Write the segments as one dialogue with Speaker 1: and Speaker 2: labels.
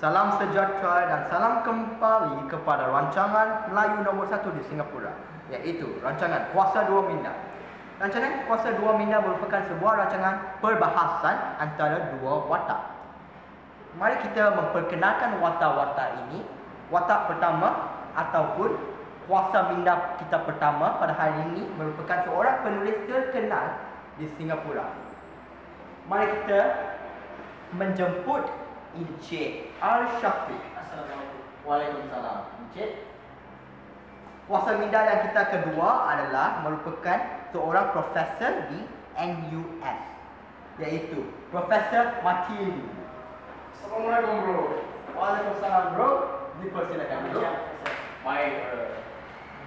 Speaker 1: Salam sejahtera dan salam kembali kepada rancangan Melayu nombor 1 di Singapura, iaitu rancangan Kuasa Dua Minda. Rancangan Kuasa Dua Minda merupakan sebuah rancangan perbahasan antara dua watak. Mari kita memperkenalkan watak-watak ini. Watak pertama ataupun kuasa minda kita pertama pada hari ini merupakan seorang penulis terkenal di Singapura. Mari kita menjemput Encik Al-Syafiq.
Speaker 2: Assalamualaikum.
Speaker 1: Waalaikumsalam. Encik, kuasa minda yang kita kedua adalah merupakan seorang profesor di NUS, iaitu Profesor Matin.
Speaker 2: Assalamualaikum bro.
Speaker 1: Waalaikumsalam bro. Dipersilakan bro. Baik.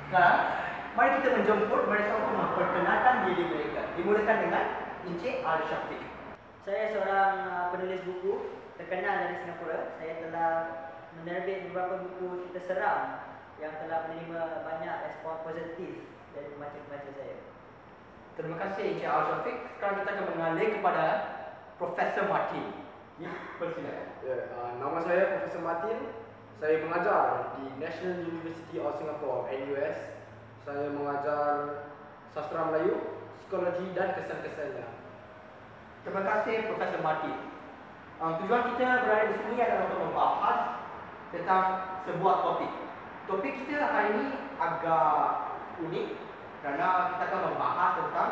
Speaker 1: Sekarang mari kita menjemput mereka untuk memperkenalkan diri mereka. Dimulakan dengan Encik Al-Syafiq.
Speaker 2: Saya seorang penulis buku terkenal dari Singapura. Saya telah menerbit beberapa buku cerita seram yang telah menerima banyak respon positif dari pembaca-pembaca saya.
Speaker 1: Terima kasih Encik Al-Syafiq. Sekarang kita akan mengalir kepada Profesor Martin. Ya, persilakan.
Speaker 3: Nama saya Profesor Martin. Saya mengajar di National University of Singapore (NUS). Saya mengajar sastra Melayu, psikologi dan kesan-kesannya.
Speaker 1: Terima kasih Profesor Martin. Tujuan kita berada di sini adalah untuk membahas tentang sebuah topik. Topik kita hari ini agak unik kerana kita akan membahas tentang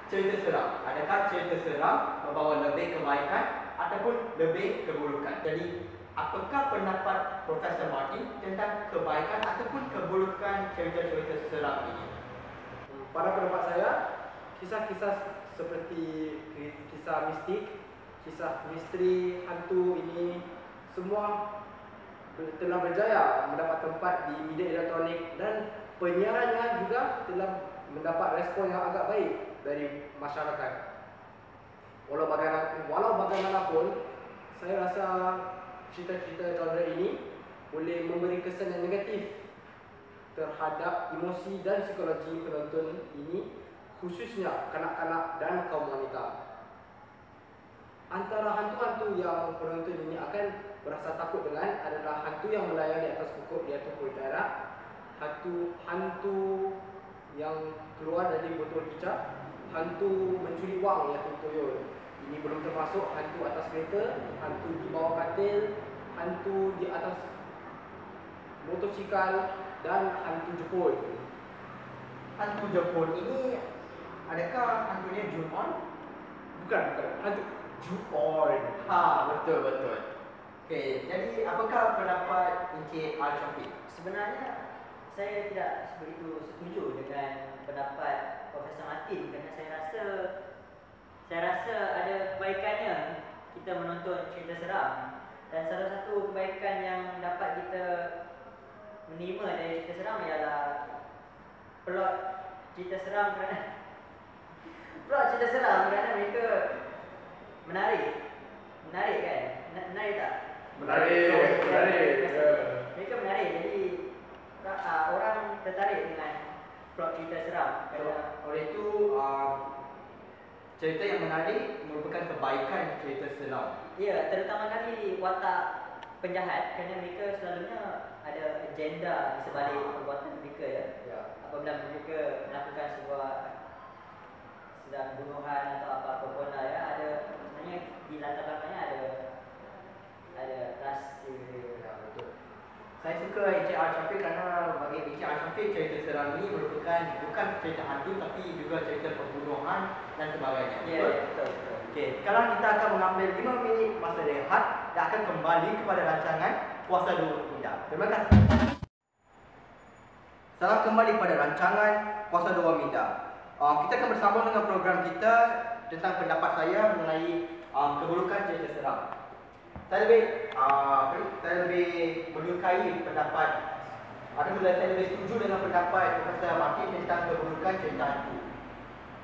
Speaker 1: cerita seram. Adakah cerita seram membawa lebih kebaikan ataupun lebih keburukan? Jadi, apakah pendapat Profesor Martin tentang kebaikan ataupun keburukan cerita-cerita seram ini?
Speaker 3: Pada pendapat saya, kisah-kisah seperti kisah mistik, kisah misteri, hantu ini semua telah berjaya mendapat tempat di media elektronik dan penyiarannya juga telah mendapat respon yang agak baik dari masyarakat. Walau bagaimanapun, saya rasa cerita-cerita genre ini boleh memberi kesan yang negatif terhadap emosi dan psikologi penonton ini, khususnya kanak-kanak dan kaum wanita. Antara hantu-hantu yang penonton ini akan berasa takut dengan adalah hantu yang melayang di atas pokok di atas udara, hantu yang keluar dari botol kicap, hantu mencuri wang iaitu tuyul. Ini belum termasuk hantu atas kereta, hantu di bawah katil, hantu di atas motosikal dan hantu Jepun.
Speaker 1: Hantu Jepun ini adakah hantunya Ju-on?
Speaker 3: Bukan, hantu Ju-on.
Speaker 1: Betul. Okey, jadi apakah pendapat Encik Al-Syafiq?
Speaker 2: Sebenarnya saya tidak begitu setuju dengan pendapat Profesor Martin kerana saya rasa ada kebaikannya kita menonton cerita seram, dan salah satu kebaikan yang dapat kita menerima dari cerita seram ialah plot cerita seram kerana mereka menarik kan? Menarik tak?
Speaker 3: Menarik.
Speaker 2: Mereka menarik, jadi orang tertarik dengan plot cerita seram.
Speaker 1: Oleh itu, cerita yang menarik merupakan kebaikan cerita seram.
Speaker 2: Ya, terutama kali watak penjahat, kerana mereka selalunya ada agenda di sebalik perbuatan mereka ya. Apabila mereka melakukan sebuah sedang bunuhan atau apa-apa pun lah ya, ada sebenarnya di latar belakangnya ada rahsia.
Speaker 1: Betul. Saya suka Encik Al-Syafiq kerana bagi Encik Al-Syafiq cerita seram ini merupakan bukan cerita hantu tapi juga cerita pembunuhan dan sebagainya.
Speaker 2: Ya, betul.
Speaker 1: Okey, sekarang kita akan mengambil 5 minit masa rehat dan akan kembali kepada rancangan Kuasa Dua Minda. Terima kasih. Salam kembali pada rancangan Kuasa Dua Minda. Kita akan bersambung dengan program kita tentang pendapat saya mengenai keburukan cerita seram. Saya lebih menyukai pendapat saya lebih setuju dengan pendapat Profesor Martin tentang keburukan cerita hantu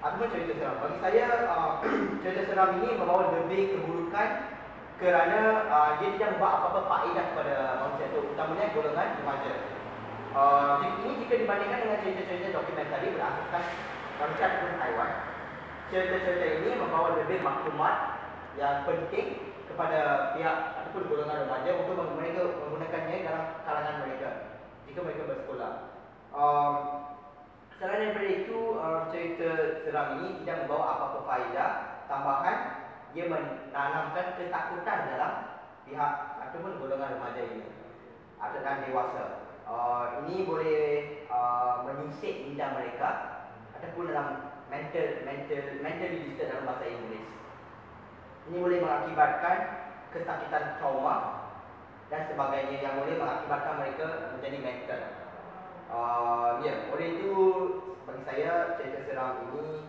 Speaker 1: ataupun cerita seram. Bagi saya, cerita seram ini membawa lebih keburukan kerana dia tidak membawa apa-apa faedah kepada manusia itu, utamanya golongan remaja. Ini jika dibandingkan dengan cerita-cerita dokumentari berasaskan manusia ataupun haiwan, cerita-cerita ini membawa lebih maklumat yang penting kepada pihak ataupun golongan remaja untuk mereka menggunakannya dalam kalangan mereka jika mereka bersekolah. Selain daripada itu, cerita seram ini tidak membawa apa-apa faedah tambahan. Ia menanamkan ketakutan dalam pihak ataupun golongan remaja ini dan dewasa. Ini boleh menyisik minda mereka ataupun dalam mentally disturbed dalam bahasa Inggeris. Ini boleh mengakibatkan kesakitan trauma dan sebagainya yang boleh mengakibatkan mereka menjadi mental. Oleh itu bagi saya cerita seram ini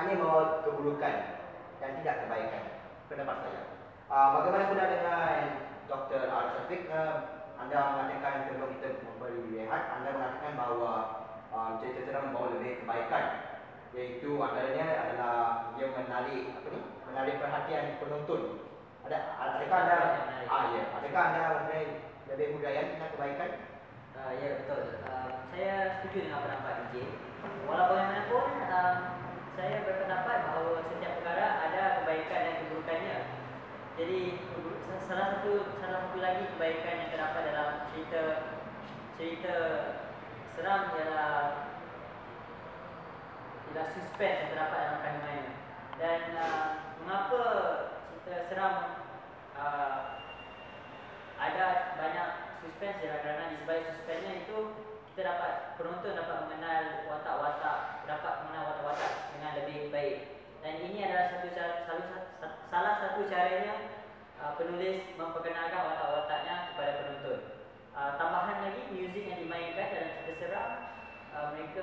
Speaker 1: hanya membawa keburukan dan tidak kebaikan, pendapat saya. Bagaimana pula dengan Dr. Al-Syafiq? Anda mengatakan sebelum kita memberi rehat, Anda mengatakan bahawa cerita seram membawa lebih kebaikan, iaitu antaranya adalah ia menarik perhatian penonton. Adakah anda adakah anda lebih hudayan tentang kebaikan?
Speaker 2: Ya betul. Saya setuju dengan pendapat DJ. Walau bagaimanapun, saya berpendapat bahawa setiap perkara ada kebaikan dan keburukannya. Jadi salah satu lagi kebaikan yang terdapat dalam cerita seram ialah suspense yang terdapat dalam kandungannya. Dan mengapa cerita seram ada banyak suspense ialah kerana disebabkan suspense-nya itu penonton dapat mengenal watak-watak dengan lebih baik. Dan ini adalah salah satu caranya penulis memperkenalkan watak-wataknya kepada penonton. Tambahan lagi, muzik yang dimainkan dalam cerita seram, mereka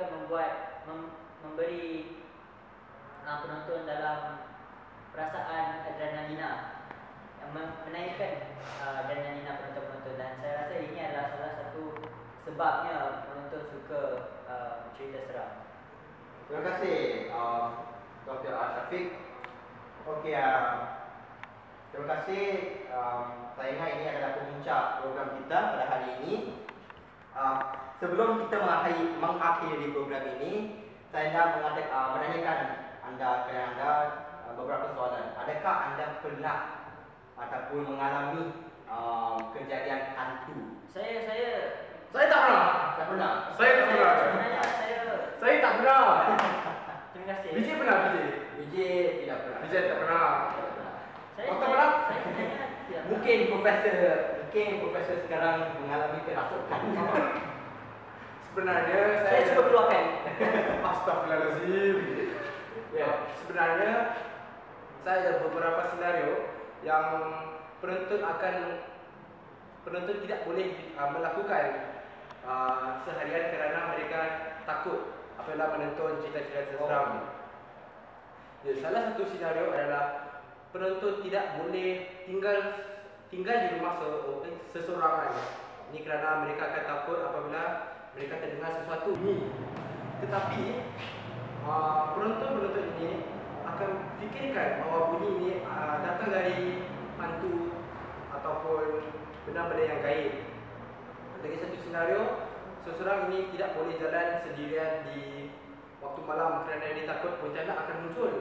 Speaker 2: memberi penonton dalam perasaan adrenalina, yang menaikkan adrenalina penonton-penonton. Dan saya rasa ini adalah salah satu sebabnya penonton suka cerita seram.
Speaker 1: Terima kasih Dr. Al-Syafiq. Okey, terima kasih. Saya ingat ini adalah pemuncak program kita pada hari ini. Sebelum kita mengakhiri program ini, saya nak menanyakan anda beberapa soalan. Adakah anda pernah ataupun mengalami kejadian hantu?
Speaker 2: Saya
Speaker 3: Saya tak pernah.
Speaker 1: Tak pernah.
Speaker 3: Saya tak pernah.
Speaker 2: Sebenarnya
Speaker 3: Saya tak pernah.
Speaker 2: terima kasih.
Speaker 3: Vijay pernah, Vijay.
Speaker 1: Vijay tidak pernah.
Speaker 3: Vijay tak pernah.
Speaker 2: Saya
Speaker 3: Doktor pernah?
Speaker 2: Saya sebenarnya tidak.
Speaker 1: Mungkin profesor sekarang mengalami kerasukan.
Speaker 3: Sebenarnya
Speaker 2: Saya cuba keluarkan.
Speaker 3: Astaghfirullahalazim. Ya, sebenarnya saya ada beberapa senario yang penonton tidak boleh melakukan seharian kerana mereka takut apabila menonton cerita-cerita seram. Ya, salah satu senario adalah penonton tidak boleh tinggal di rumah seseorangan. Ini kerana mereka akan takut apabila mereka terdengar sesuatu. Tetapi penonton ini akan fikirkan bahawa bunyi ini datang dari hantu ataupun benda-benda yang gaib. Lagi satu senario, seseorang ini tidak boleh jalan sendirian di waktu malam kerana dia takut bencana akan muncul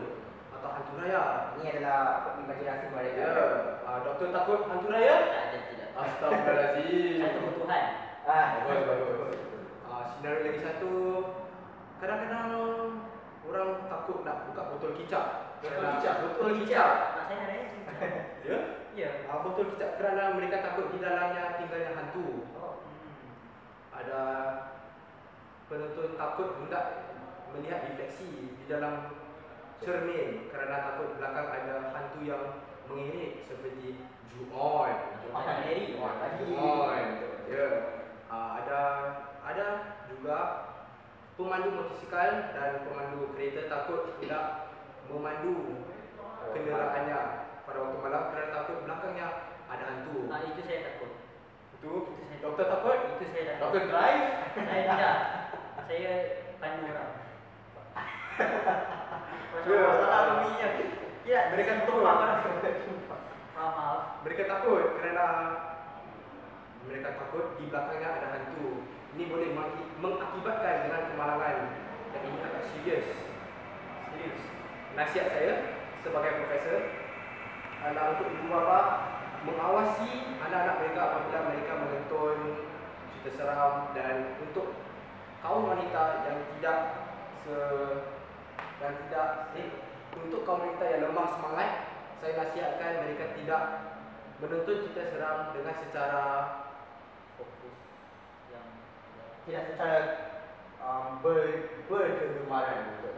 Speaker 3: atau hantu raya.
Speaker 1: Ini adalah imajinasi mereka.
Speaker 3: Ya, doktor takut hantu raya?
Speaker 2: Tidak.
Speaker 3: Astaghfirullahalazim.
Speaker 2: Saya takut Tuhan.
Speaker 3: Bagus. Senario lagi satu, kadang-kadang orang takut nak buka botol kicap. Botol kicap.
Speaker 2: Mak saya hari ini
Speaker 3: Ya?
Speaker 2: Ya.
Speaker 3: Botol kicap kerana mereka takut di dalamnya tinggalnya hantu. Ada penonton takut hendak melihat refleksi di dalam cermin kerana takut belakang ada hantu yang mengerik seperti Ju-on. Ya. Ada juga pemandu motosikal dan pemandu kereta takut tidak memandu kenderaannya pada waktu malam kerana takut belakangnya ada hantu.
Speaker 2: Itu saya takut.
Speaker 3: Itu doktor takut?
Speaker 2: Itu saya takut.
Speaker 3: Doktor drive?
Speaker 2: Saya tidak. Saya pandu orang.
Speaker 1: Masalah bunyinya. Ya,
Speaker 3: Mereka takut.
Speaker 2: Maaf.
Speaker 3: Mereka takut kerana mereka takut di belakangnya ada hantu. Ini boleh mengakibatkan dengan kemalangan dan ini agak serius. Nasihat saya sebagai profesor adalah untuk ibu bapa mengawasi anak-anak mereka apabila mereka menonton cerita seram, dan untuk kaum wanita yang untuk kaum wanita yang lemah semangat, saya nasihatkan mereka tidak menonton cerita seram dengan secara fokus,
Speaker 1: yang tidak secara berkegemaran betul.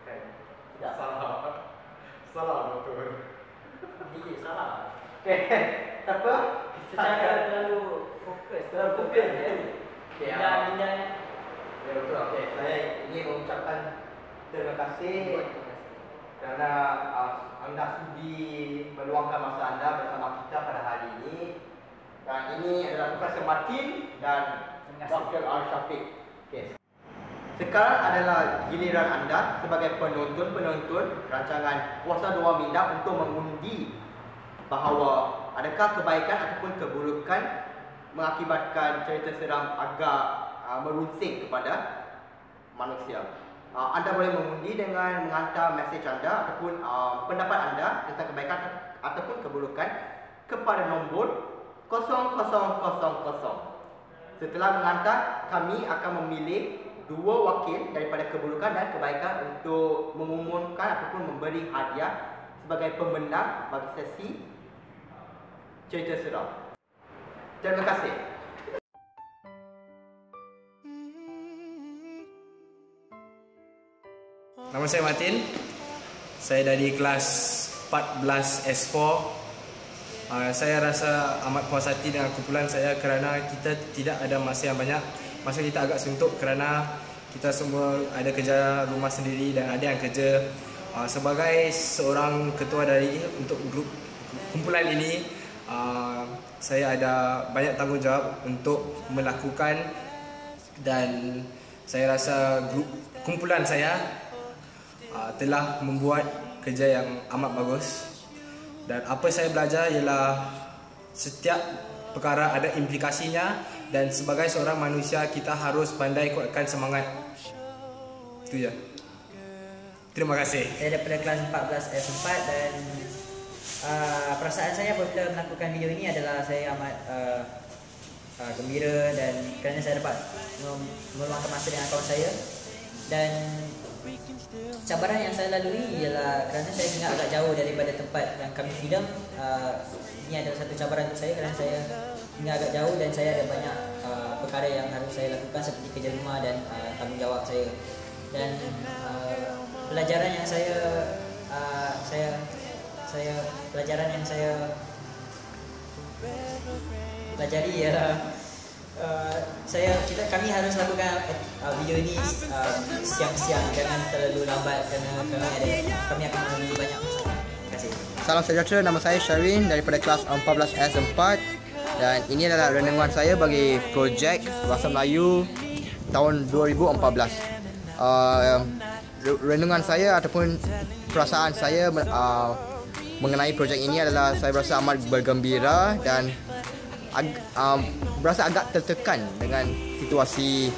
Speaker 3: kan?
Speaker 1: Tidak.
Speaker 3: Salah betul.
Speaker 2: Dikit salah.
Speaker 1: Okey. Tak apa.
Speaker 2: Secara terlalu fokus.
Speaker 1: Terlalu fokus, ya. Okey,
Speaker 2: Dan
Speaker 1: ya betul. Okey, saya ingin mengucapkan terima kasih kerana anda sudi meluangkan masa anda bersama kita pada hari ini. Dan ini adalah Profesor Martin dan Dr. Al-Syafiq. Okey. Sekarang adalah giliran anda sebagai penonton-penonton rancangan Kuasa Dua Minda untuk mengundi bahawa adakah kebaikan ataupun keburukan mengakibatkan cerita seram agak merunsing kepada manusia. Anda boleh mengundi dengan menghantar mesej anda ataupun pendapat anda tentang kebaikan ataupun keburukan kepada nombor 0000. Setelah menghantar, kami akan memilih 2 wakil daripada keburukan dan kebaikan untuk mengumumkan ataupun memberi hadiah sebagai pemenang bagi sesi cerita seram. Terima kasih.
Speaker 4: Nama saya Martin. Saya dari kelas 14 S4. Saya rasa amat puas hati dengan kumpulan saya kerana kita tidak ada masa yang banyak. Masa kita agak suntuk kerana kita semua ada kerja rumah sendiri dan ada yang kerja. Sebagai seorang ketua dari untuk grup kumpulan ini, saya ada banyak tanggungjawab untuk melakukan, dan saya rasa grup kumpulan saya telah membuat kerja yang amat bagus. Dan apa saya belajar ialah setiap perkara ada implikasinya, dan sebagai seorang manusia kita harus pandai kuatkan semangat. Itu ya. Terima kasih.
Speaker 2: saya daripada kelas 14 S4 dan perasaan saya apabila melakukan video ini adalah saya amat gembira, dan kerana saya dapat meluangkan masa dengan kawan saya. Dan cabaran yang saya lalui ialah kerana saya tinggal agak jauh daripada tempat yang kami filem. Ini adalah satu cabaran untuk saya kerana saya tinggal agak jauh dan saya ada banyak perkara yang harus saya lakukan seperti kerja rumah dan tanggungjawab saya. Dan pelajaran yang saya pelajari ialah kami harus lakukan video ini siang-siang, jangan terlalu lambat kerana kami akan mengalami banyak masalah. Terima kasih.
Speaker 1: Salam sejahtera, nama saya Syarin daripada kelas 14 S4 dan ini adalah renungan saya bagi projek Bahasa Melayu tahun 2014. Renungan saya ataupun perasaan saya mengenai projek ini adalah saya berasa amat bergembira dan berasa agak tertekan dengan situasi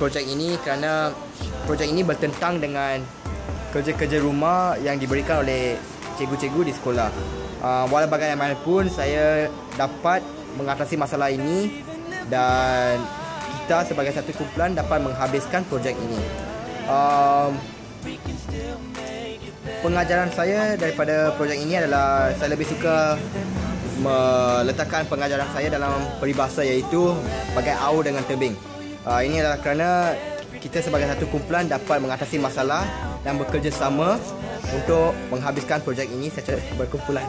Speaker 1: projek ini kerana projek ini bertentang dengan kerja-kerja rumah yang diberikan oleh cikgu-cikgu di sekolah. Walau bagaimanapun saya dapat mengatasi masalah ini dan kita sebagai satu kumpulan dapat menghabiskan projek ini. Pengajaran saya daripada projek ini adalah saya lebih suka meletakkan pengajaran saya dalam peribahasa iaitu bagai au dengan tebing. Ini adalah kerana kita sebagai satu kumpulan dapat mengatasi masalah dan bekerjasama untuk menghabiskan projek ini secara berkumpulan.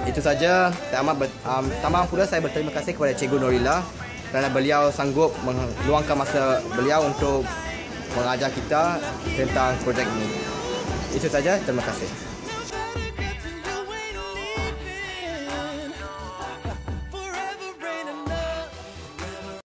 Speaker 1: Itu saja. Tambah pula saya berterima kasih kepada Cikgu Norila kerana beliau sanggup meluangkan masa beliau untuk mengajar kita tentang projek ini. Itu saja. Terima kasih.